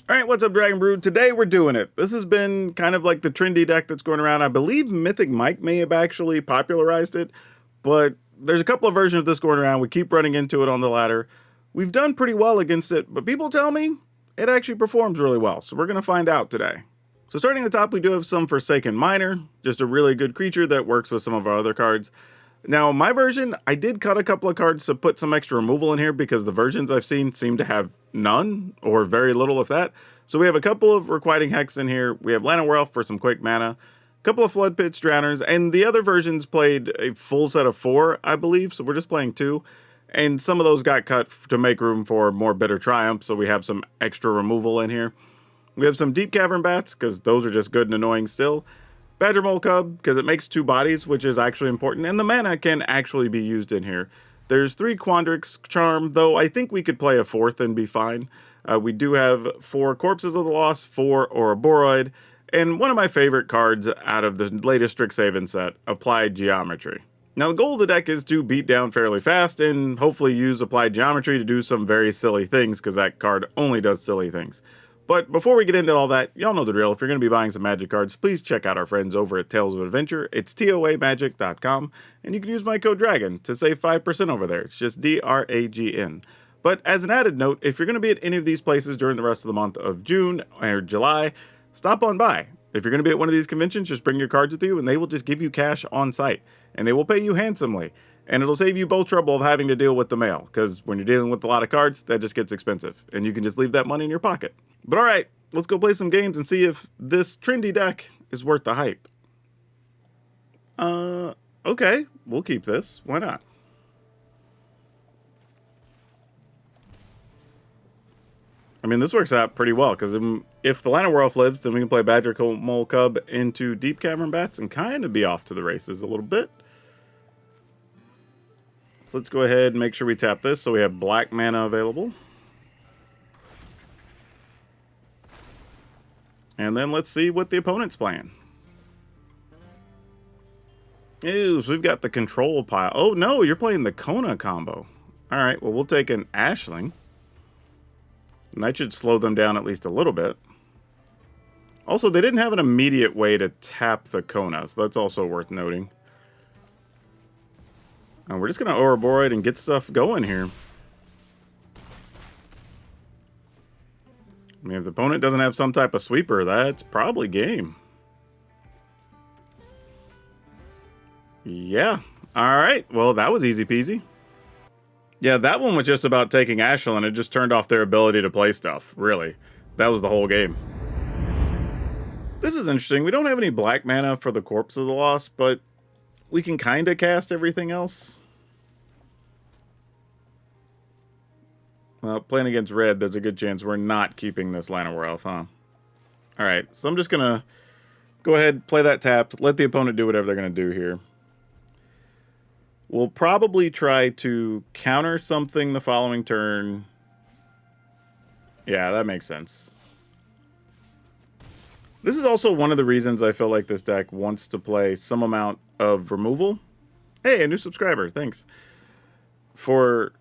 All right, what's up, Dragon Brood? Today we're doing it. This has been kind of like the trendy deck that's going around. I believe Mythic Mike may have actually popularized it, but there's a couple of versions of this going around. We keep running into it on the ladder. We've done pretty well against it, but people tell me it actually performs really well, so we're going to find out today. So starting at the top, we do have some Forsaken Miner, just a really good creature that works with some of our other cards. Now, my version, I did cut a couple of cards to put some extra removal in here because the versions I've seen seem to have none or very little of that. So we have a couple of Requiting Hex in here. We have Llanowar Elf for some quick mana, a couple of Flood Pits, Drowners, and the other versions played a full set of 4, I believe. So we're just playing 2. And some of those got cut to make room for more Bitter Triumph, so we have some extra removal in here. We have some Deep Cavern Bats, because those are just good and annoying still. Badger Mole Cub, because it makes 2 bodies, which is actually important, and the mana can actually be used in here. There's 3 Quandrix Charm, though I think we could play a 4th and be fine. We do have 4 Corpses of the Lost, 4 Ouroboros, and one of my favorite cards out of the latest Strixhaven set, Applied Geometry. Now the goal of the deck is to beat down fairly fast and hopefully use Applied Geometry to do some very silly things, because that card only does silly things. But before we get into all that, y'all know the drill. If you're going to be buying some Magic cards, please check out our friends over at Tales of Adventure. It's toamagic.com, and you can use my code DRAGON to save 5% over there. It's just DRAGN. But as an added note, if you're going to be at any of these places during the rest of the month of June or July, stop on by. If you're going to be at one of these conventions, just bring your cards with you, and they will just give you cash on site. And they will pay you handsomely. And it'll save you both trouble of having to deal with the mail, because when you're dealing with a lot of cards, that just gets expensive, and you can just leave that money in your pocket. But alright, let's go play some games and see if this trendy deck is worth the hype. Okay, we'll keep this. Why not? I mean, this works out pretty well, because if the Llanowar Elf lives, then we can play Badger Mole Cub into Deep Cavern Bats and kind of be off to the races a little bit. So let's go ahead and make sure we tap this so we have black mana available. And then let's see what the opponent's playing. Ew, so we've got the control pile. Oh no, you're playing the Kona Combo. Alright, well we'll take an Ashling. And that should slow them down at least a little bit. Also, they didn't have an immediate way to tap the Kona, so that's also worth noting. And we're just going to Ouroboros and get stuff going here. I mean, if the opponent doesn't have some type of sweeper, that's probably game. Yeah. Alright, well that was easy peasy. Yeah, that one was just about taking Ashel, and it just turned off their ability to play stuff, really. That was the whole game. This is interesting. We don't have any black mana for the Corpse of the Lost, but we can kind of cast everything else. Well, playing against red, there's a good chance we're not keeping this Llanowar Elf, huh? Alright, so I'm just going to go ahead, play that tapped, let the opponent do whatever they're going to do here. We'll probably try to counter something the following turn. Yeah, that makes sense. This is also one of the reasons I feel like this deck wants to play some amount of removal. Hey, a new subscriber, thanks. For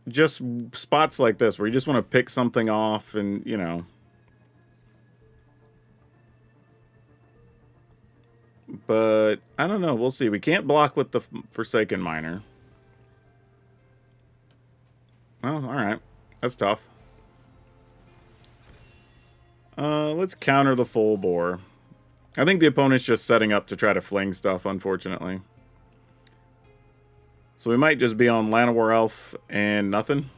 just spots like this, where you just want to pick something off and, you know. But, I don't know, we'll see. We can't block with the Forsaken Miner. Well, alright. That's tough. Let's counter the full bore. I think the opponent's just setting up to try to fling stuff, unfortunately. So we might just be on Llanowar Elf and nothing.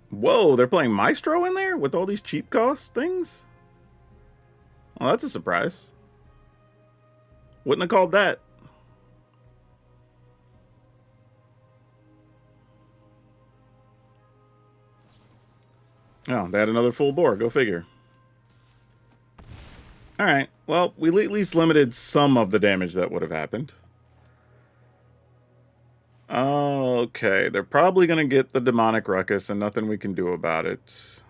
Whoa, they're playing Maestro in there with all these cheap cost things? Well, that's a surprise. Wouldn't have called that. Oh, they had another full bore. Go figure. Alright, well, we at least limited some of the damage that would have happened. Okay, they're probably going to get the Demonic Ruckus and nothing we can do about it.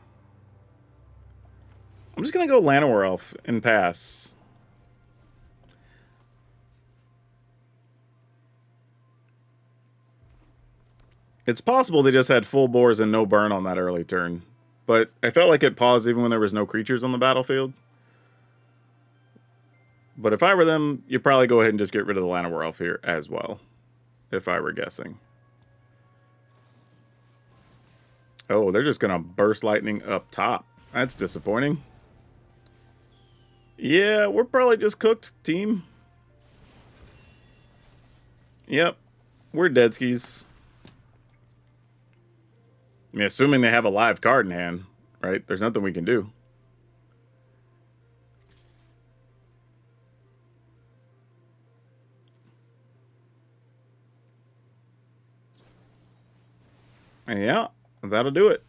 I'm just going to go Llanowar Elf and pass. It's possible they just had full bores and no burn on that early turn. But I felt like it paused even when there was no creatures on the battlefield. But if I were them, you'd probably go ahead and just get rid of the Llanowar Elf here as well. If I were guessing. Oh, they're just going to burst lightning up top. That's disappointing. Yeah, we're probably just cooked, team. Yep. We're dead skis. I mean, assuming they have a live card in hand, right? There's nothing we can do. Yeah, that'll do it.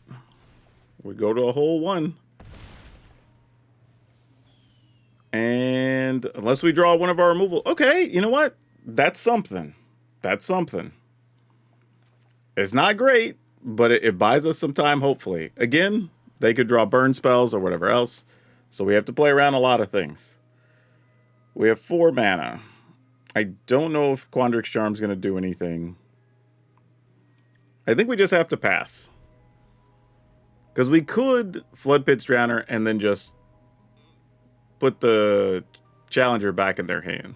We go to a hole 1. And unless we draw one of our removal. Okay, you know what? That's something. That's something. It's not great, but it buys us some time, hopefully. Again, they could draw burn spells or whatever else. So we have to play around a lot of things. We have 4 mana. I don't know if Quandrix Charm's going to do anything. I think we just have to pass. Because we could Flood Pit Drowner and then just put the Challenger back in their hand.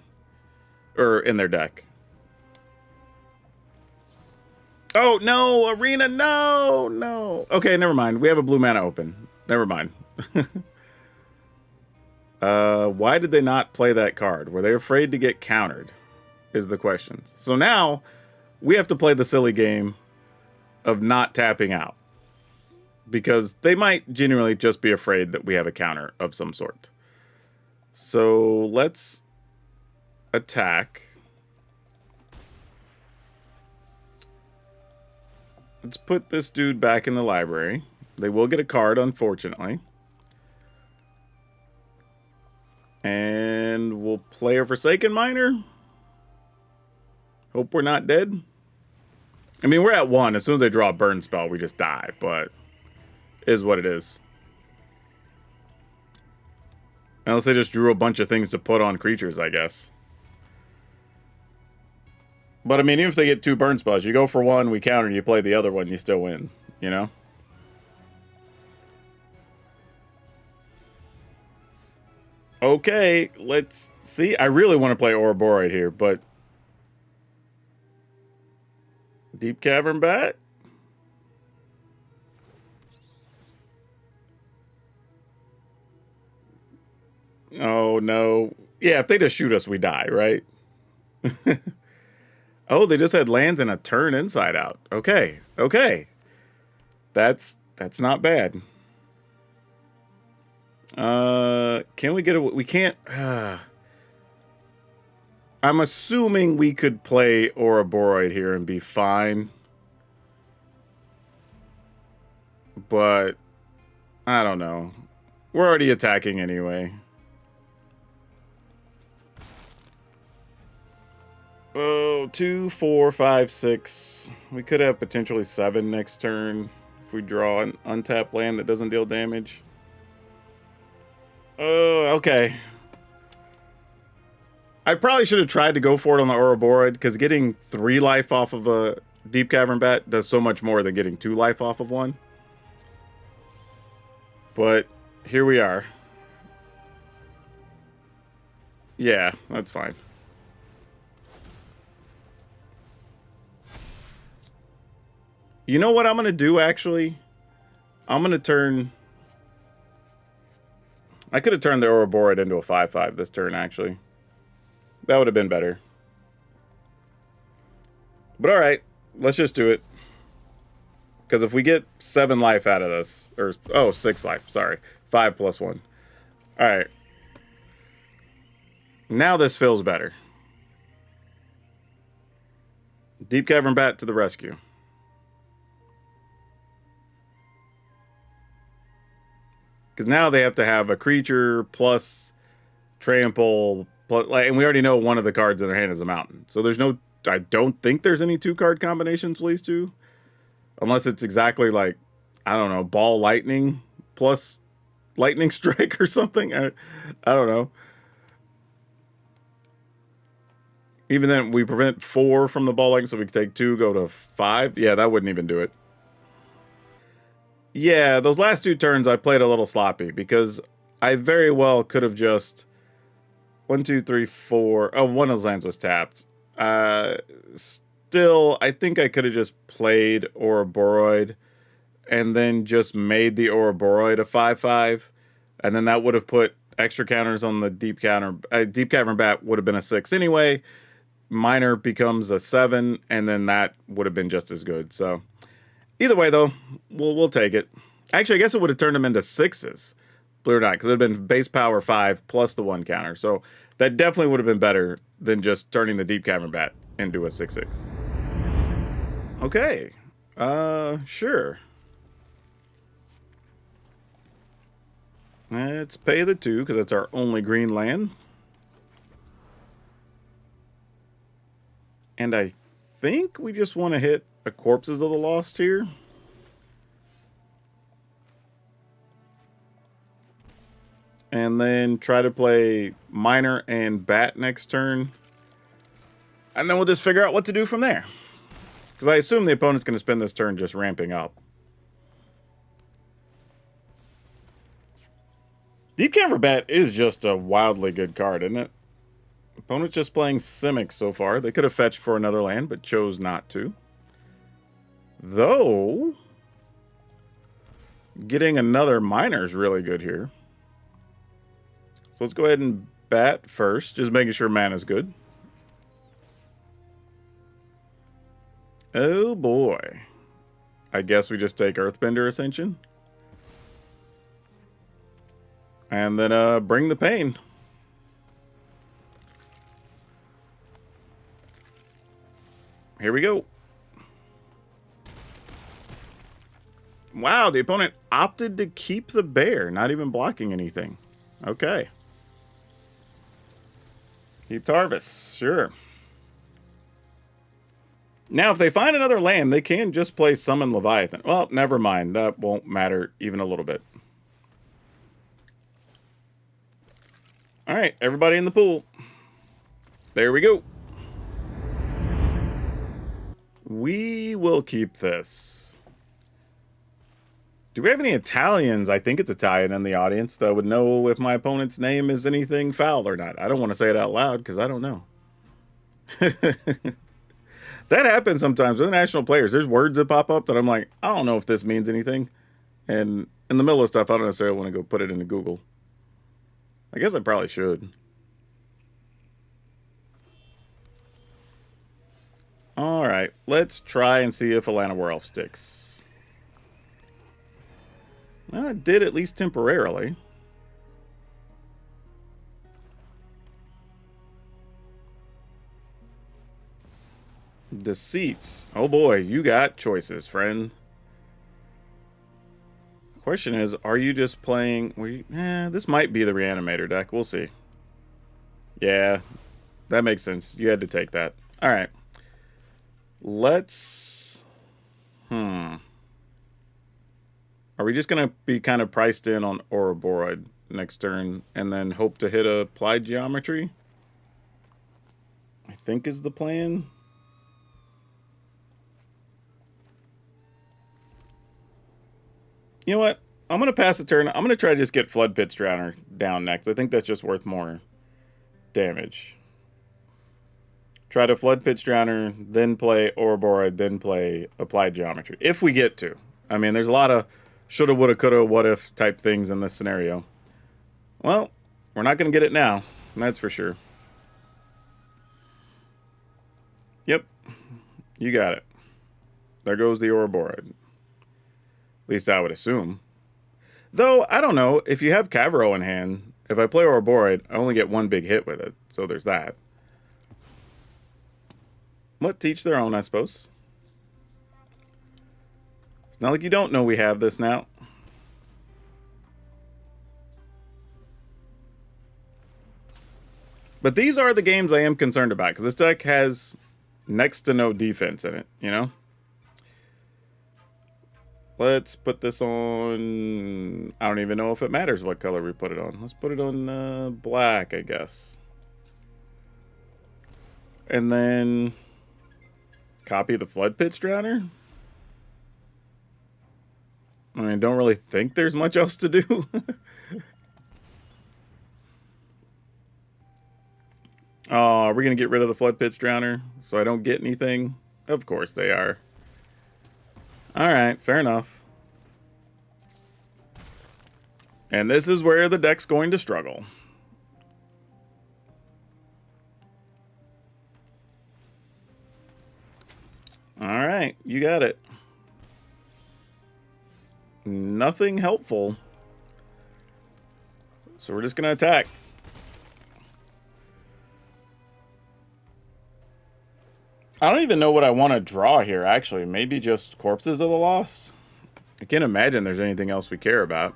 Or in their deck. Oh, no! Arena, no! No! Okay, never mind. We have a blue mana open. Never mind. Why did they not play that card? Were they afraid to get countered? Is the question. So now, we have to play the silly game of not tapping out. Because they might genuinely just be afraid that we have a counter of some sort. So let's attack. Let's put this dude back in the library. They will get a card, unfortunately. And we'll play a Forsaken Miner. Hope we're not dead. I mean, we're at 1. As soon as they draw a burn spell, we just die. But is what it is. Unless they just drew a bunch of things to put on creatures, I guess. But I mean, even if they get 2 burn spells, you go for 1, we counter, you play the other one, you still win. You know? Okay, let's see. I really want to play Ouroboros here, but Deep Cavern Bat? Oh, no. Yeah, if they just shoot us, we die, right? Oh, they just had lands in a turn inside out. Okay, okay. That's not bad. Can we get a... We can't... I'm assuming we could play Ouroboros here and be fine. But I don't know. We're already attacking anyway. Oh, 2, 4, 5, 6. We could have potentially 7 next turn if we draw an untapped land that doesn't deal damage. Oh, okay. I probably should have tried to go for it on the Ouroboros, because getting 3 life off of a Deep Cavern Bat does so much more than getting 2 life off of one. But here we are. Yeah, that's fine. You know what I'm going to do, actually? I'm going to turn... I could have turned the Ouroboros into a 5/5 this turn, actually. That would have been better. But alright, let's just do it. Because if we get 7 life out of this... Or, oh, 6 life, sorry. 5 plus 1. Alright. Now this feels better. Deep Cavern Bat to the rescue. Because now they have to have a creature plus trample, plus, and we already know one of the cards in their hand is a mountain. So there's no, I don't think there's any 2-card combinations with these 2. Unless it's exactly like, I don't know, Ball Lightning plus Lightning Strike or something. I don't know. Even then, we prevent 4 from the ball length, so we can take 2, go to 5. Yeah, that wouldn't even do it. Yeah, those last 2 turns I played a little sloppy because I very well could have just 1, 2, 3, 4. Oh, one of those lands was tapped. Still, I think I could have just played Ouroboros and then just made the Ouroboros a 5/5, and then that would have put extra counters on the deep counter. Deep Cavern Bat would have been a 6 anyway. Minor becomes a 7, and then that would have been just as good. So either way, though, we'll take it. Actually, I guess it would have turned them into 6s, believe it or not, because it would have been base power 5 plus the 1 counter. So that definitely would have been better than just turning the Deep Cavern Bat into a 6/6. Okay. Sure. Let's pay the 2, because that's our only green land. And I think we just want to hit a Corpses of the Lost here. And then try to play Miner and Bat next turn. And then we'll just figure out what to do from there. Because I assume the opponent's going to spend this turn just ramping up. Deep Cavern Bat is just a wildly good card, isn't it? Opponent's just playing Simic so far. They could have fetched for another land, but chose not to. Though, getting another Miner is really good here. So let's go ahead and bat first, just making sure mana's good. Oh boy. I guess we just take Earthbender Ascension. And then bring the pain. Here we go. Wow, the opponent opted to keep the bear, not even blocking anything. Okay. Keep Tarvis, sure. Now, if they find another land, they can just play Summon Leviathan. Well, never mind. That won't matter even a little bit. All right, everybody in the pool. There we go. We will keep this. Do we have any Italians? I think it's Italian in the audience that would know if my opponent's name is anything foul or not. I don't want to say it out loud because I don't know. That happens sometimes with national players. There's words that pop up that I'm like, I don't know if this means anything. And in the middle of stuff, I don't necessarily want to go put it into Google. I guess I probably should. All right, let's try and see if Alana Werewolf sticks. Well, it did at least temporarily. Deceits. Oh boy, you got choices, friend. Question is, are you just playing... this might be the Reanimator deck. We'll see. Yeah, that makes sense. You had to take that. All right. Let's... Are we just going to be kind of priced in on Ouroboros next turn and then hope to hit a Applied Geometry? I think is the plan. You know what? I'm going to pass the turn. I'm going to try to just get Flood Pit Drowner down next. I think that's just worth more damage. Try to Flood Pit Drowner, then play Ouroboros, then play Applied Geometry. If we get to. I mean, there's a lot of shoulda, woulda, coulda, what if type things in this scenario. Well, we're not going to get it now. That's for sure. Yep. You got it. There goes the Ouroboros. At least I would assume. Though, I don't know. If you have Cavero in hand, if I play Ouroboros, I only get one big hit with it. So there's that. What? Teach their own, I suppose. It's not like you don't know we have this now. But these are the games I am concerned about, because this deck has next to no defense in it, you know? Let's put this on... I don't even know if it matters what color we put it on. Let's put it on black, I guess. and then copy the Flood Pit's Drowner. I mean, don't really think there's much else to do. Oh, are we going to get rid of the Flood Pit's Drowner so I don't get anything? Of course they are. Alright, fair enough. And this is where the deck's going to struggle. Alright, you got it. Nothing helpful. So we're just going to attack. I don't even know what I want to draw here, actually. Maybe just Corpses of the Lost? I can't imagine there's anything else we care about.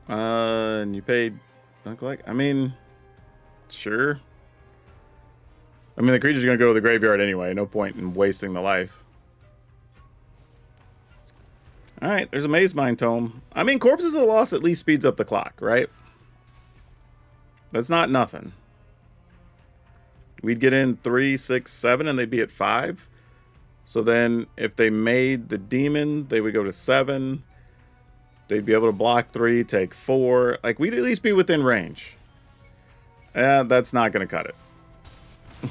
And you paid... I mean... Sure. I mean, the creature's going to go to the graveyard anyway. No point in wasting the life. Alright, there's a Maze Mind Tome. I mean, Corpses of the Lost at least speeds up the clock, right? That's not nothing. We'd get in 3, 6, 7, and they'd be at 5. So then, if they made the demon, they would go to 7. They'd be able to block 3, take 4. Like, we'd at least be within range. That's not going to cut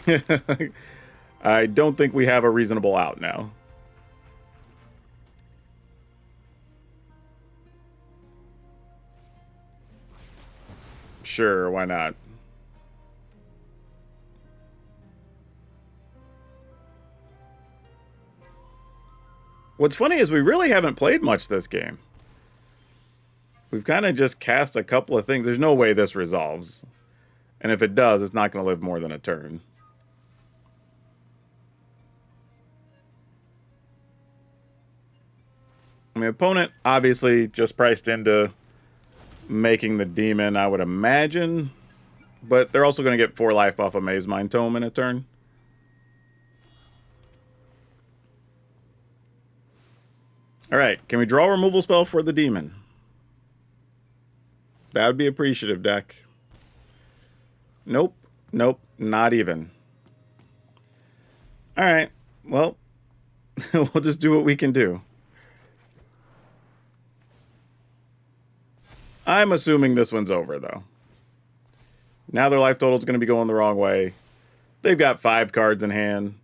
it. I don't think we have a reasonable out now. Sure, why not? What's funny is we really haven't played much this game. We've kind of just cast a couple of things. There's no way this resolves. And if it does, it's not going to live more than a turn. I mean, opponent obviously just priced into making the demon, I would imagine. But they're also going to get 4 life off a Maze Mind Tome in a turn. Alright, can we draw a removal spell for the demon? That would be appreciative, deck. Nope. Nope. Not even. Alright. Well, we'll just do what we can do. I'm assuming this one's over, though. Now their life total is going to be going the wrong way. They've got 5 cards in hand.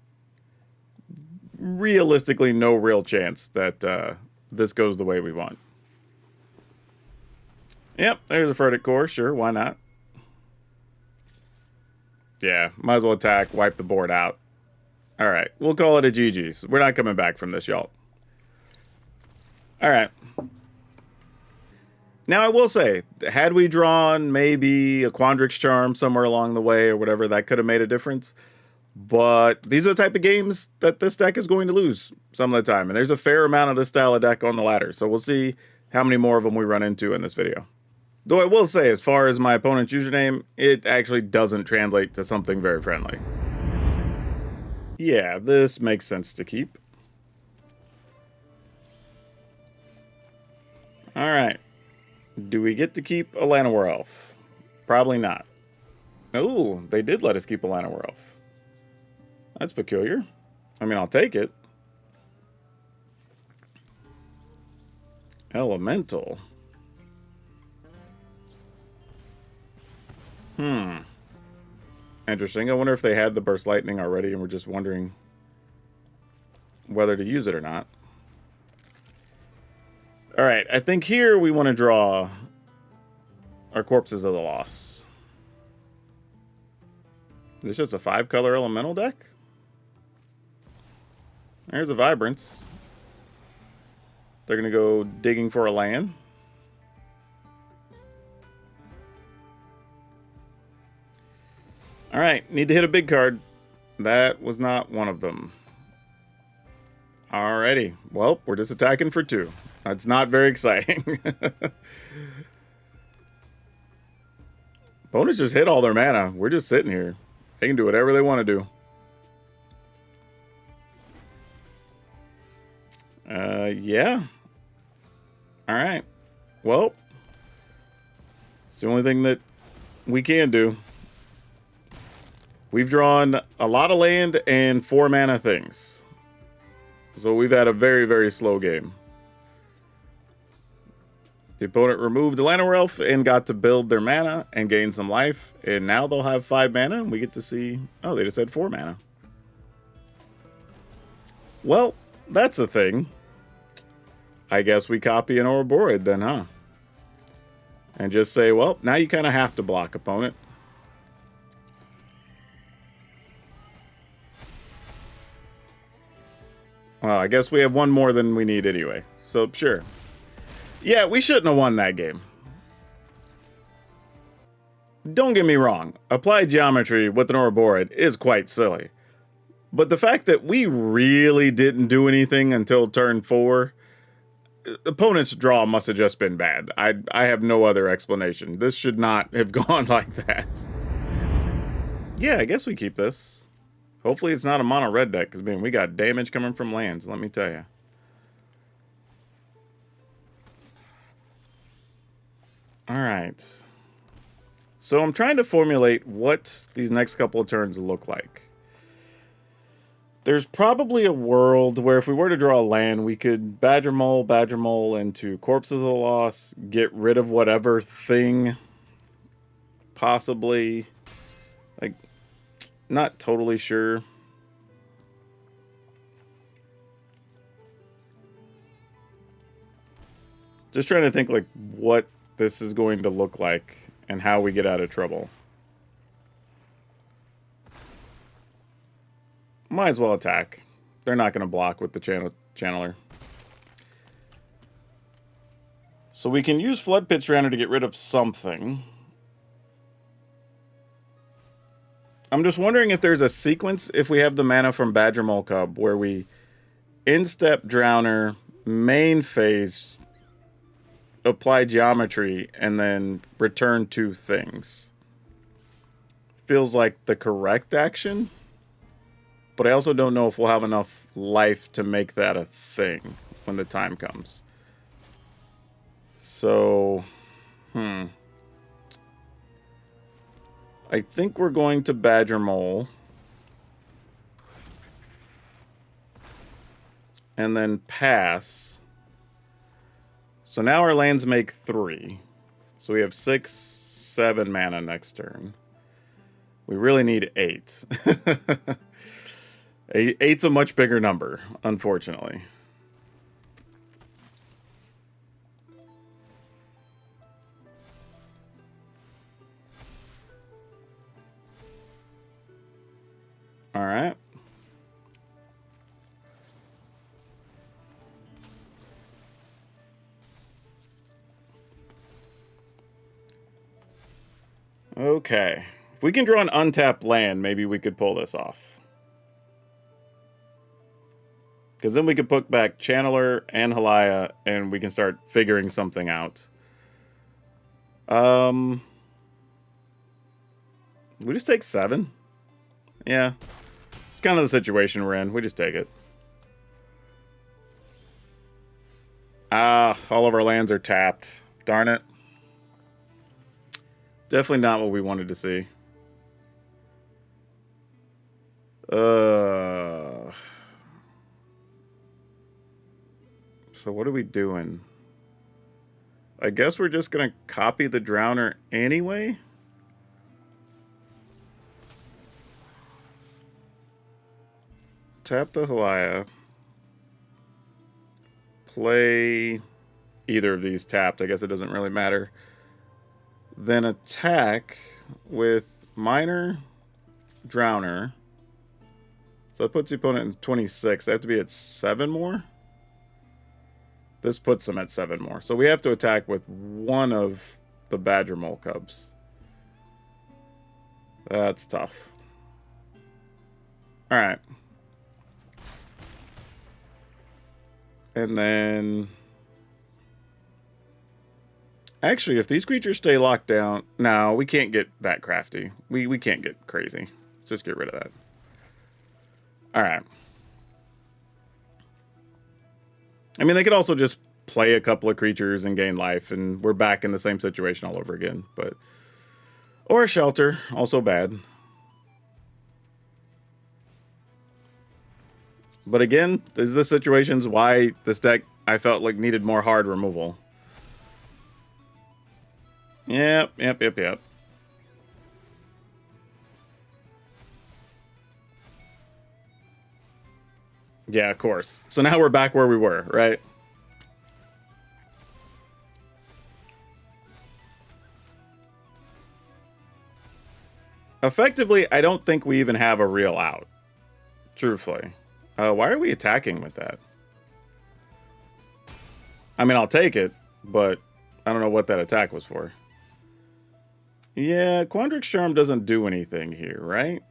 Realistically, no real chance that this goes the way we want. Yep, there's a Verdict Core. Sure, why not? Yeah, might as well attack, wipe the board out. Alright, we'll call it a GG's. We're not coming back from this, y'all. Alright. Now, I will say, had we drawn maybe a Quandrix Charm somewhere along the way or whatever, that could have made a difference. But these are the type of games that this deck is going to lose some of the time. And there's a fair amount of this style of deck on the ladder. So we'll see how many more of them we run into in this video. Though I will say, as far as my opponent's username, it actually doesn't translate to something very friendly. Yeah, this makes sense to keep. Alright. Do we get to keep a Llanowar Elf? Probably not. Oh, they did let us keep a Llanowar Elf. That's peculiar. I mean, I'll take it. Elemental. Interesting. I wonder if they had the Burst Lightning already and we're just wondering whether to use it or not. Alright, I think here we want to draw our Corpses of the Lost. This is just a 5-color elemental deck? There's a Vibrance. They're going to go digging for a land. Alright, need to hit a big card. That was not one of them. Alrighty. Well, we're just attacking for 2. That's not very exciting. Opponents just hit all their mana. We're just sitting here. They can do whatever they want to do. Yeah. Alright. Well. It's the only thing that we can do. We've drawn a lot of land and 4 mana things. So we've had a very, very slow game. The opponent removed the Llanowar Elf and got to build their mana and gain some life. And now they'll have 5 mana and we get to see... Oh, they just had 4 mana. Well, that's a thing. I guess we copy an Ouroboros then, huh? And just say, well, now you kind of have to block, opponent. Well, I guess we have 1 more than we need anyway. So, sure. Yeah, we shouldn't have won that game. Don't get me wrong. Applied geometry with an Ouroboros is quite silly. But the fact that we really didn't do anything until turn 4... Opponent's draw must have just been bad. I have no other explanation. This should not have gone like that. Yeah, I guess we keep this. Hopefully it's not a mono red deck, because man, we got damage coming from lands, let me tell you. Alright. So I'm trying to formulate what these next couple of turns look like. There's probably a world where if we were to draw a land, we could Badger Mole into Corpses of the Lost, get rid of whatever thing, possibly, like, not totally sure. Just trying to think, like, what this is going to look like and how we get out of trouble. Might as well attack. They're not going to block with the channeler. So we can use Flood Pit Surrounder to get rid of something. I'm just wondering if there's a sequence, if we have the mana from Badger Mole Cub, where we instep Drowner, main phase, apply geometry, and then return 2 things. Feels like the correct action. But I also don't know if we'll have enough life to make that a thing when the time comes. So, I think we're going to Badger Mole. And then pass. So now our lands make 3. So we have 6, 7 mana next turn. We really need 8. 8's a much bigger number, unfortunately. All right. Okay. If we can draw an untapped land, maybe we could pull this off. Because then we could put back Channeler and Halaya, and we can start figuring something out. We just take 7? Yeah. It's kind of the situation we're in. We just take it. Ah, all of our lands are tapped. Darn it. Definitely not what we wanted to see. So what are we doing? I guess we're just going to copy the Drowner anyway? Tap the Halaya. Play either of these tapped. I guess it doesn't really matter. Then attack with Minor, Drowner. So that puts the opponent in 26. They have to be at 7 more? This puts them at 7 more. So we have to attack with one of the Badger Mole Cubs. That's tough. Alright. And then... Actually, if these creatures stay locked down... No, we can't get that crafty. We can't get crazy. Let's just get rid of that. Alright. I mean, they could also just play a couple of creatures and gain life, and we're back in the same situation all over again. But or a shelter, also bad. But again, this is the situations why this deck I felt like needed more hard removal. Yep. Yeah, of course. So now we're back where we were, right? Effectively, I don't think we even have a real out. Truthfully. Why are we attacking with that? I mean, I'll take it, but I don't know what that attack was for. Yeah, Quandrix Charm doesn't do anything here, right?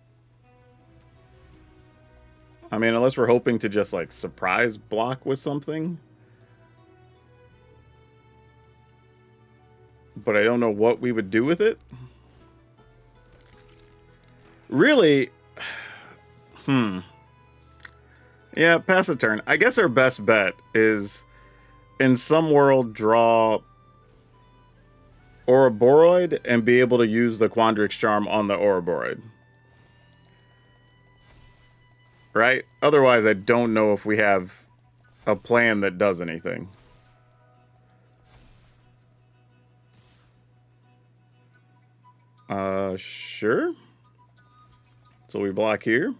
I mean, unless we're hoping to just, like, surprise block with something. But I don't know what we would do with it. Really? Yeah, pass a turn. I guess our best bet is, in some world, draw Ouroboros and be able to use the Quandrix Charm on the Ouroboros. Right? Otherwise, I don't know if we have a plan that does anything. Sure. So we block here.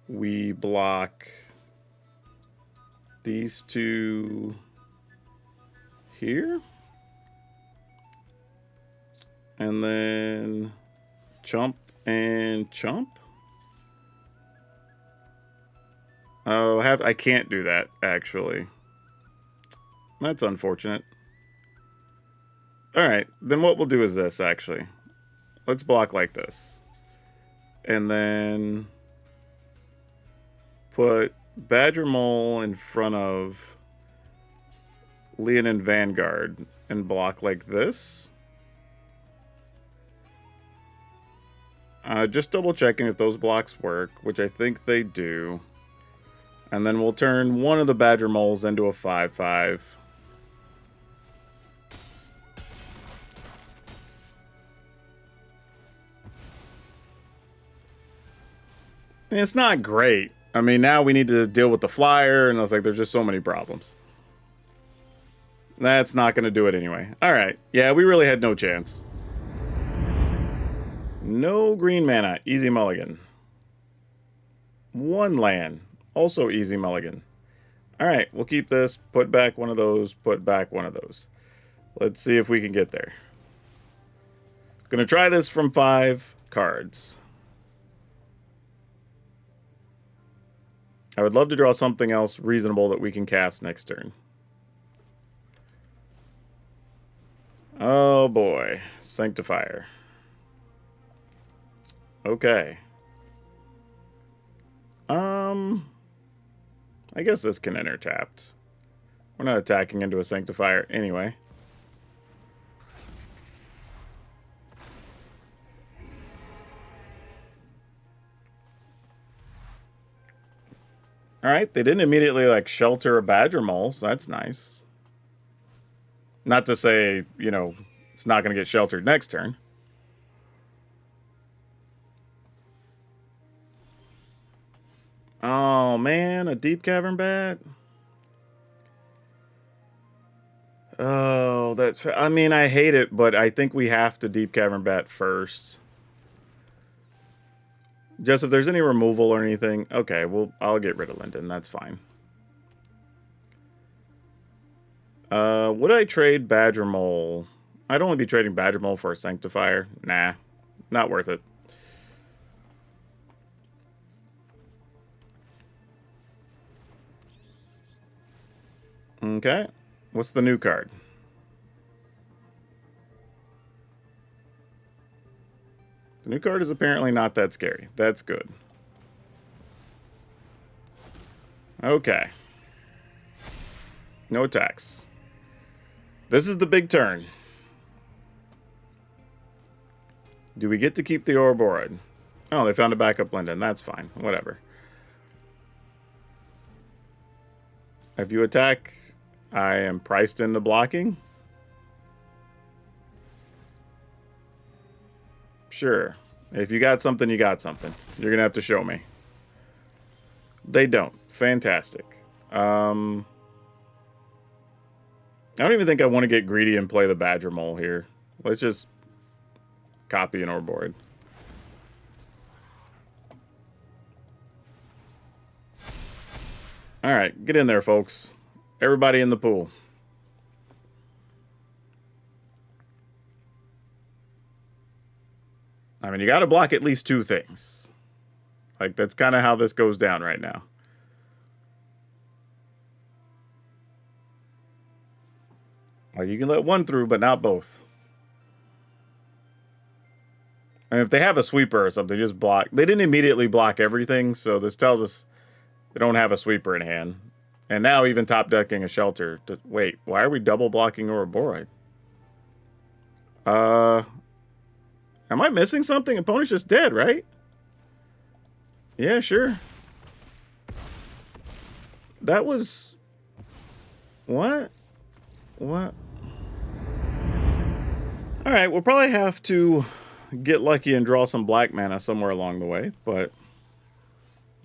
We block these two here. And then chump and chump. Oh, I can't do that, actually. That's unfortunate. Alright, then what we'll do is this, actually. Let's block like this. And then put Badger Mole in front of Leonin Vanguard and block like this. Just double checking if those blocks work, which I think they do. And then we'll turn one of the Badger Moles into a 5/5. It's not great. I mean, now we need to deal with the flyer, and I was like, there's just so many problems. That's not going to do it anyway. Alright. Yeah, we really had no chance. No green mana. Easy mulligan. One land. Also easy mulligan. Alright, we'll keep this. Put back one of those. Put back one of those. Let's see if we can get there. Gonna try this from 5 cards. I would love to draw something else reasonable that we can cast next turn. Oh boy. Sanctifier. Okay. I guess this can enter tapped. We're not attacking into a Sanctifier anyway. Alright, they didn't immediately, like, shelter a Badger Mole, so that's nice. Not to say, you know, it's not going to get sheltered next turn. Oh, man, a Deep Cavern Bat? Oh, that's... I mean, I hate it, but I think we have to Deep Cavern Bat first. Just if there's any removal or anything, okay, well, I'll get rid of Linden. That's fine. Would I trade Badger Mole? I'd only be trading Badger Mole for a Sanctifier. Nah, not worth it. Okay, what's the new card? The new card is apparently not that scary. That's good. Okay. No attacks. This is the big turn. Do we get to keep the Ouroboros? Oh, they found a backup Linden. That's fine. Whatever. If you attack I am priced into blocking. Sure. If you got something, you got something. You're going to have to show me. They don't. Fantastic. I don't even think I want to get greedy and play the Badger Mole here. Let's just copy an Orboid. Alright, get in there, folks. Everybody in the pool. I mean, you got to block at least 2 things. Like, that's kind of how this goes down right now. Like, you can let 1 through, but not both. And if they have a sweeper or something, just block. They didn't immediately block everything, so this tells us they don't have a sweeper in hand. And now even top decking a shelter. Wait, why are we double blocking Ouroboros? Am I missing something? Opponent's just dead, right? Yeah, sure. That was... What? What? Alright, we'll probably have to get lucky and draw some black mana somewhere along the way, but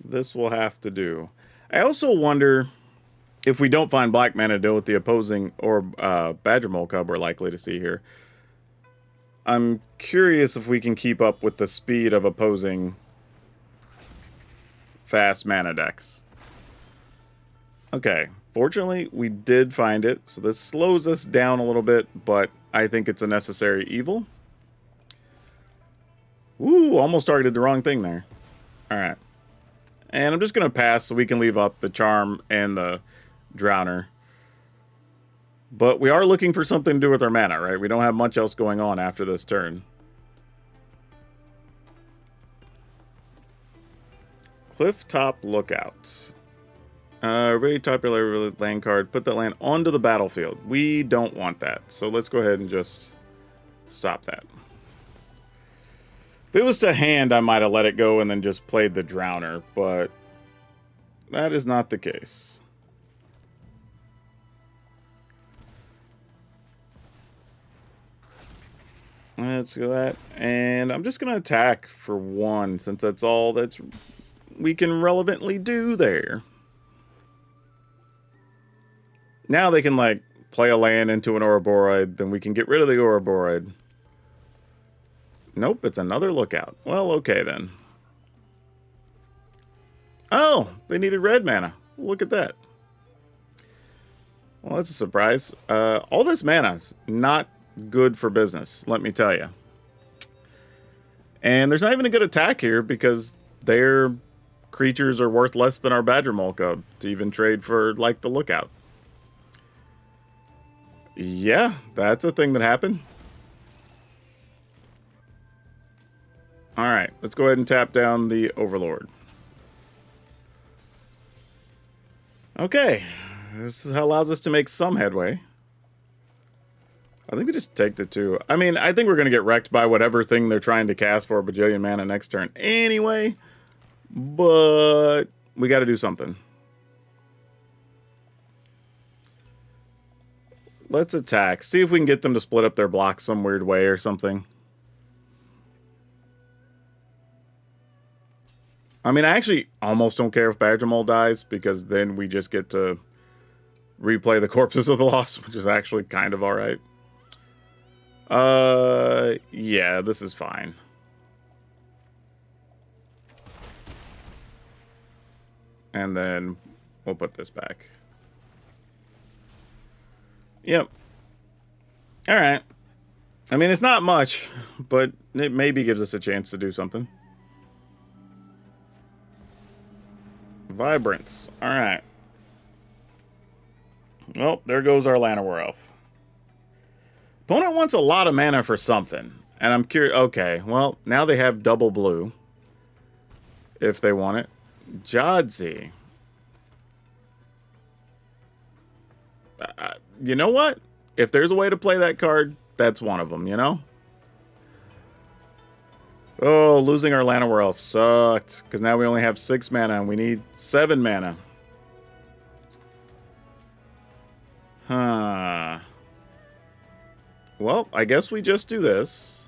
this will have to do. I also wonder if we don't find black mana to deal with the opposing or Badger Mole Cub we're likely to see here. I'm curious if we can keep up with the speed of opposing fast mana decks. Okay, fortunately we did find it, so this slows us down a little bit, but I think it's a necessary evil. Ooh, almost targeted the wrong thing there. Alright. And I'm just going to pass so we can leave up the Charm and the Drowner. But we are looking for something to do with our mana, right? We don't have much else going on after this turn. Clifftop Lookout. Very popular land card. Put that land onto the battlefield. We don't want that. So let's go ahead and just stop that. If it was to hand, I might have let it go and then just played the Drowner, but that is not the case. Let's go that. And I'm just going to attack for 1, since that's all that's we can relevantly do there. Now they can, like, play a land into an Ouroboros, then we can get rid of the Ouroboros. Nope, it's another Lookout. Well, okay then. Oh, they needed red mana. Look at that. Well, that's a surprise. All this mana's not good for business, let me tell you. And there's not even a good attack here because their creatures are worth less than our Badger Mole Cub to even trade for, like, the Lookout. Yeah, that's a thing that happened. Alright, let's go ahead and tap down the Overlord. Okay, this allows us to make some headway. I think we just take the 2. I mean, I think we're going to get wrecked by whatever thing they're trying to cast for a bajillion mana next turn anyway. But we got to do something. Let's attack. See if we can get them to split up their blocks some weird way or something. I mean, I actually almost don't care if Badger Mole dies, because then we just get to replay the Corpses of the Lost, which is actually kind of alright. Yeah, this is fine. And then we'll put this back. Yep. Alright. I mean, it's not much, but it maybe gives us a chance to do something. Vibrance. Alright. Well, there goes our Llanowar Elf. Opponent wants a lot of mana for something. And I'm curious. Okay, well, now they have double blue. If they want it. Jadzi. You know what? If there's a way to play that card, that's one of them, you know? Oh, losing our Llanowar Elf sucked. Because now we only have 6 mana and we need 7 mana. Huh. Well, I guess we just do this.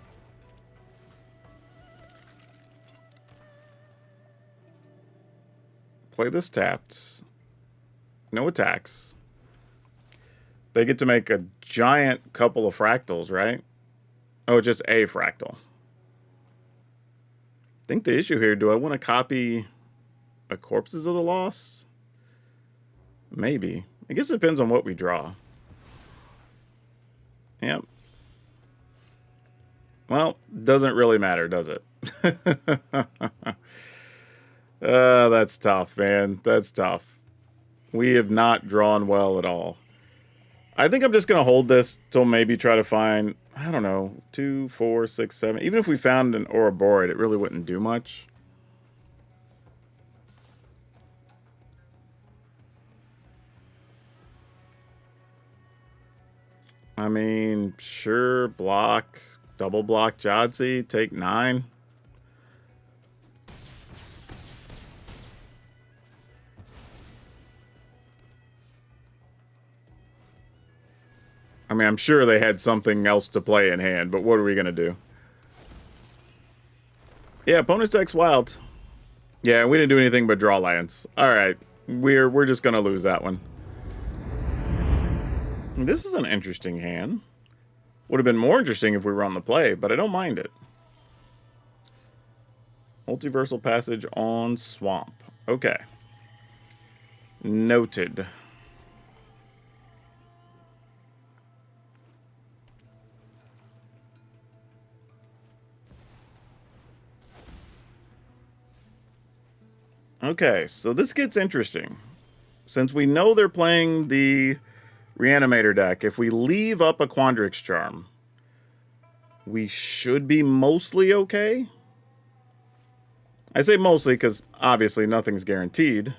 Play this tapped. No attacks. They get to make a giant couple of fractals, right? Oh, just a fractal. I think the issue here, do I want to copy a Corpses of the Lost? Maybe. I guess it depends on what we draw. Yep. Well, doesn't really matter, does it? That's tough, man. That's tough. We have not drawn well at all. I think I'm just going to hold this till maybe try to find, I don't know, 2, 4, 6, 7. Even if we found an Ouroborid, it really wouldn't do much. I mean, sure, block, double block Jadzi, take 9. I mean, I'm sure they had something else to play in hand, but what are we going to do? Yeah, opponent's deck's wild. Yeah, we didn't do anything but draw lands. All right, we're just going to lose that one. This is an interesting hand. Would have been more interesting if we were on the play, but I don't mind it. Multiversal Passage on Swamp. Okay. Noted. Okay, so this gets interesting. Since we know they're playing the Reanimator deck, if we leave up a Quandrix Charm, we should be mostly okay. I say mostly because obviously nothing's guaranteed.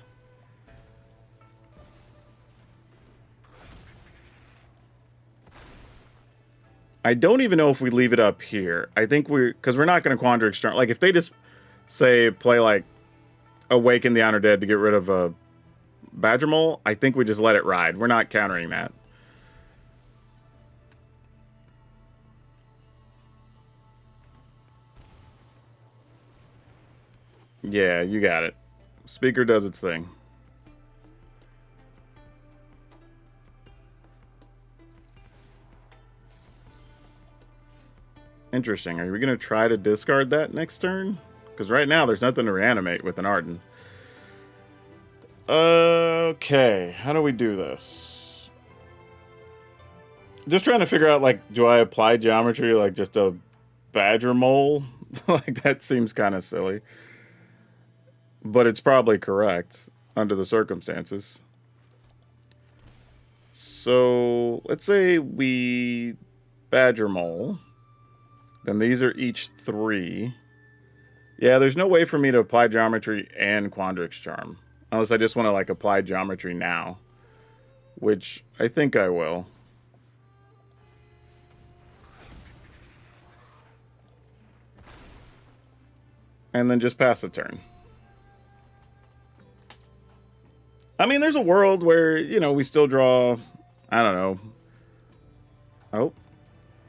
I don't even know if we leave it up here. I think because we're not going to Quandrix Charm. Like if they just say play like Awaken the Honor Dead to get rid of a Badger Mole, I think we just let it ride. We're not countering that. Yeah, you got it. Speaker does its thing. Interesting. Are we going to try to discard that next turn? Because right now there's nothing to reanimate with an Arden. Okay, how do we do this? Just trying to figure out, like, do I apply geometry like just a Badger Mole? Like, that seems kind of silly. But it's probably correct under the circumstances. So, let's say we Badger Mole. Then these are each 3. Yeah, there's no way for me to apply geometry and Quandrix Charm. Unless I just want to, like, apply geometry now. Which I think I will. And then just pass the turn. I mean, there's a world where, you know, we still draw, I don't know. Oh.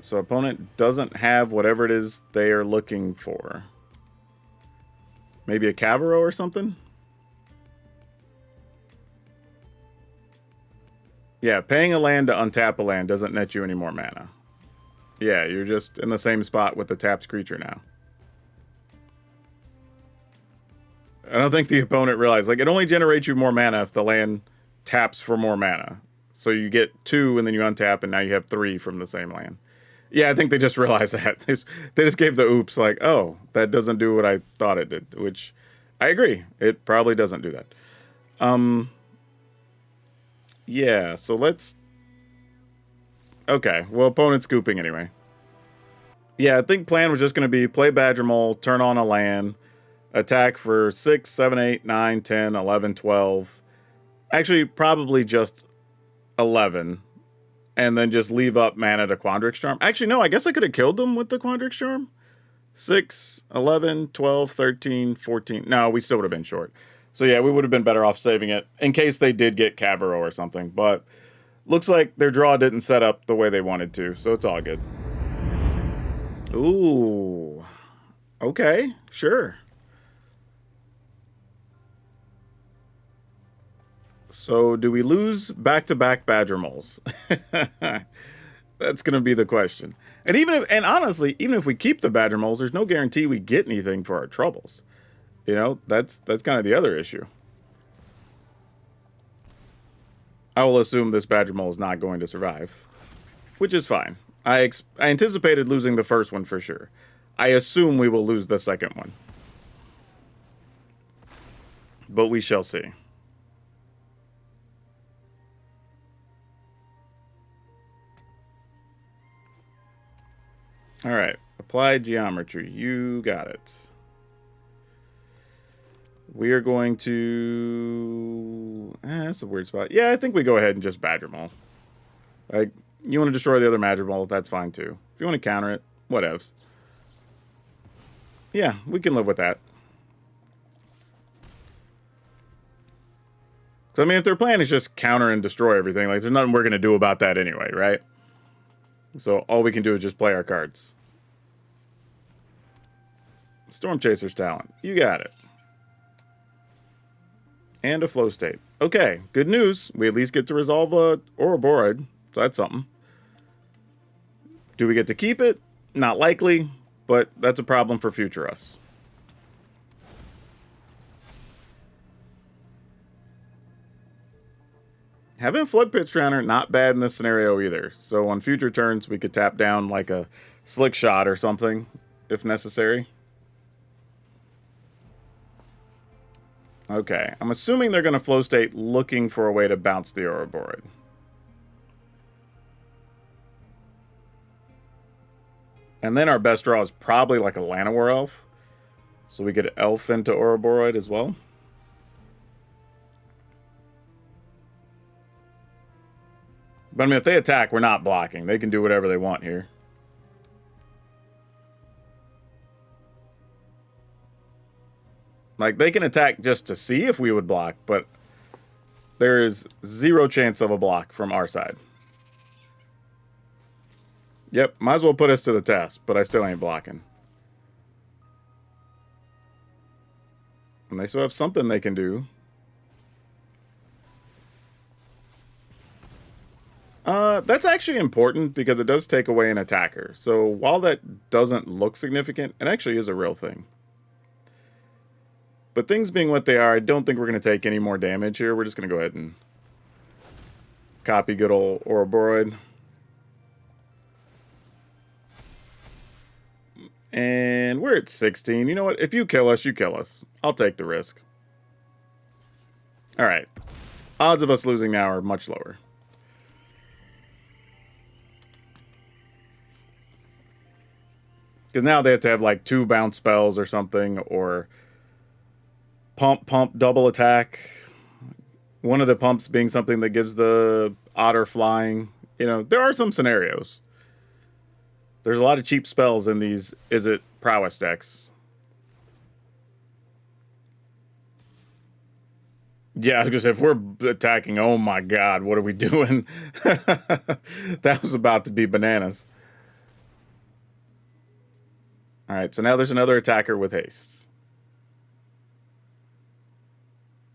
So opponent doesn't have whatever it is they are looking for. Maybe a Cavero or something? Yeah, paying a land to untap a land doesn't net you any more mana. Yeah, you're just in the same spot with the tapped creature now. I don't think the opponent realized. Like, it only generates you more mana if the land taps for more mana. So you get 2 and then you untap and now you have 3 from the same land. Yeah, I think they just realized that. They just gave the oops like, oh, that doesn't do what I thought it did. Which, I agree. It probably doesn't do that. Yeah, so let's... Okay, well, opponent's scooping anyway. Yeah, I think plan was just going to be play Badger Mole, turn on a land, attack for 6, 7, 8, 9, 10, 11, 12. Actually, probably just 11. And then just leave up mana to Quandrix Charm. Actually, no, I guess I could have killed them with the Quandrix Charm. 6, 11, 12, 13, 14. No, we still would have been short. So yeah, we would have been better off saving it in case they did get Cavero or something. But Looks like their draw didn't set up the way they wanted to, so it's all good. Ooh. Okay, sure. So do we lose back-to-back Badger Moles? That's going to be the question. And honestly, even if we keep the Badger Moles, there's no guarantee we get anything for our troubles. You know, that's kind of the other issue. I will assume this Badger Mole is not going to survive, which is fine. I anticipated losing the first one for sure. I assume we will lose the second one. But we shall see. All right. Applied geometry. You got it. We are going to... that's a weird spot. Yeah, I think we go ahead and just Badger Mole. Like, you want to destroy the other Badger Mole, that's fine too. If you want to counter it, whatevs. Yeah, we can live with that. So, I mean, if their plan is just counter and destroy everything, like, there's nothing we're going to do about that anyway, right? So, all we can do is just play our cards. Storm Chaser's Talent. You got it. And a flow state. Okay, good news. We at least get to resolve a Ouroboros, so that's something. Do we get to keep it? Not likely, but that's a problem for future us. Having a Flood Pitch Drowner, not bad in this scenario either. So on future turns, we could tap down like a Slick Shot or something, if necessary. Okay, I'm assuming they're going to flow state looking for a way to bounce the Ouroboros. And then our best draw is probably like a Llanowar Elf. So we get Elf into Ouroboros as well. But I mean, if they attack, we're not blocking. They can do whatever they want here. Like, they can attack just to see if we would block, but there is zero chance of a block from our side. Yep, might as well put us to the test, but I still ain't blocking. And they still have something they can do. That's actually important because it does take away an attacker. So while that doesn't look significant, it actually is a real thing. But things being what they are, I don't think we're going to take any more damage here. We're just going to go ahead and copy good old Ouroboros. And we're at 16. You know what? If you kill us, you kill us. I'll take the risk. Alright. Odds of us losing now are much lower. Because now they have to have like 2 bounce spells or something, or pump, double attack. One of the pumps being something that gives the otter flying. You know, there are some scenarios. There's a lot of cheap spells in these Izzet prowess decks. Yeah, because if we're attacking, oh my god, what are we doing? That was about to be bananas. Alright, so now there's another attacker with haste.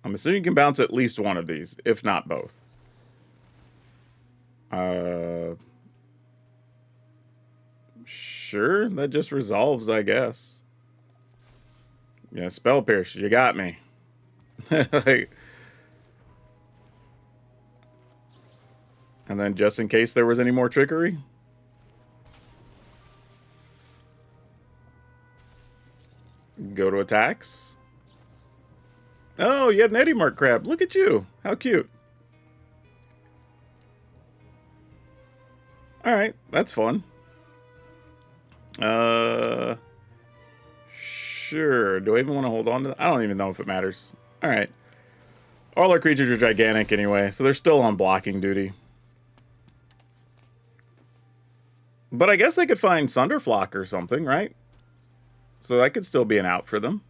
I'm assuming you can bounce at least one of these, if not both. Sure, that just resolves, I guess. Yeah, Spell Pierce, you got me. Like, and then just in case there was any more trickery. Go to attacks. Oh, you had an Eddy Mark Crab. Look at you. How cute. Alright, that's fun. Sure. Do I even want to hold on to that? I don't even know if it matters. Alright. All our creatures are gigantic anyway, so they're still on blocking duty. But I guess they could find Sunderflock or something, right? So that could still be an out for them.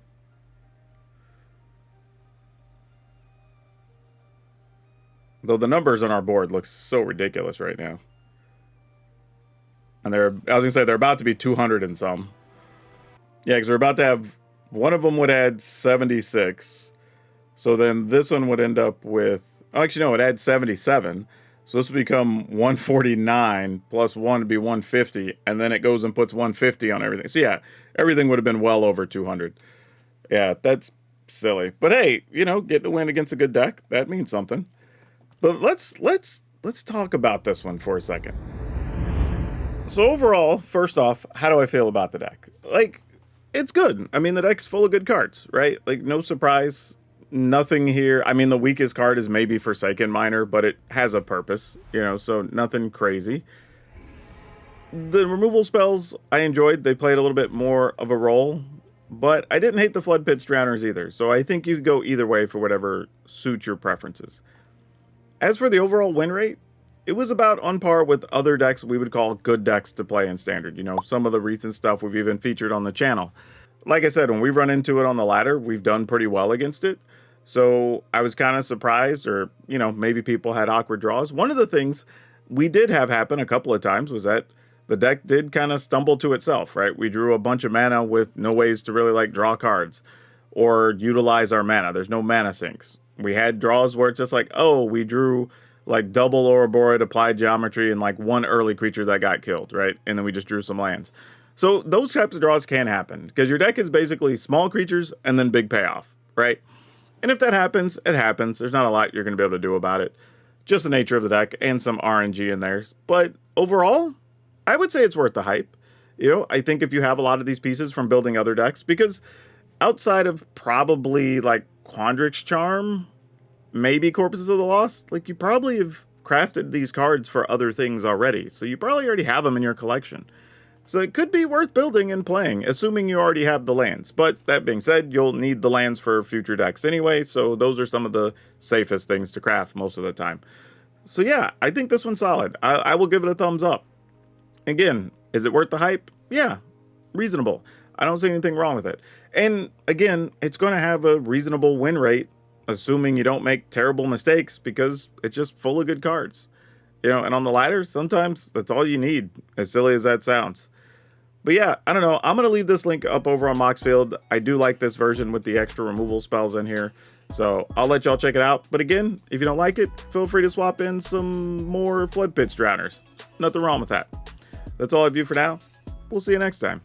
Though the numbers on our board look so ridiculous right now. And I was gonna say, they're about to be 200 and some. Yeah, because we're about to have, one of them would add 76. So then this one would end up with, oh, actually, no, it adds 77. So this would become 149 plus 1 would be 150. And then it goes and puts 150 on everything. So yeah, everything would have been well over 200. Yeah, that's silly. But hey, you know, getting a win against a good deck, that means something. But let's talk about this one for a second. So overall, first off, how do I feel about the deck? Like, it's good. I mean, the deck's full of good cards, right? Like, no surprise. Nothing here. I mean, the weakest card is maybe Forsaken Miner, but it has a purpose, you know, so nothing crazy. The removal spells I enjoyed. They played a little bit more of a role, but I didn't hate the Flood Pits Drowners either. So I think you could go either way for whatever suits your preferences. As for the overall win rate, it was about on par with other decks we would call good decks to play in Standard. You know, some of the recent stuff we've even featured on the channel. Like I said, when we've run into it on the ladder, we've done pretty well against it. So I was kind of surprised, or, you know, maybe people had awkward draws. One of the things we did have happen a couple of times was that the deck did kind of stumble to itself, right? We drew a bunch of mana with no ways to really like draw cards or utilize our mana. There's no mana sinks. We had draws where it's just like, oh, we drew like double Ouroboros, applied geometry, and like one early creature that got killed, right? And then we just drew some lands. So those types of draws can happen because your deck is basically small creatures and then big payoff, right? And if that happens, it happens. There's not a lot you're going to be able to do about it. Just the nature of the deck and some RNG in there. But overall, I would say it's worth the hype. You know, I think if you have a lot of these pieces from building other decks, because outside of probably like Quandrix Charm, maybe Corpses of the Lost, like you probably have crafted these cards for other things already. So you probably already have them in your collection. So it could be worth building and playing, assuming you already have the lands. But that being said, you'll need the lands for future decks anyway, so those are some of the safest things to craft most of the time. So yeah, I think this one's solid. I will give it a thumbs up. Again, is it worth the hype? Yeah, reasonable. I don't see anything wrong with it. And again, it's going to have a reasonable win rate, assuming you don't make terrible mistakes, because it's just full of good cards. You know, and on the ladder, sometimes that's all you need, as silly as that sounds. But yeah, I don't know. I'm going to leave this link up over on Moxfield. I do like this version with the extra removal spells in here. So I'll let y'all check it out. But again, if you don't like it, feel free to swap in some more Flood Pits Drowners. Nothing wrong with that. That's all I have for now. We'll see you next time.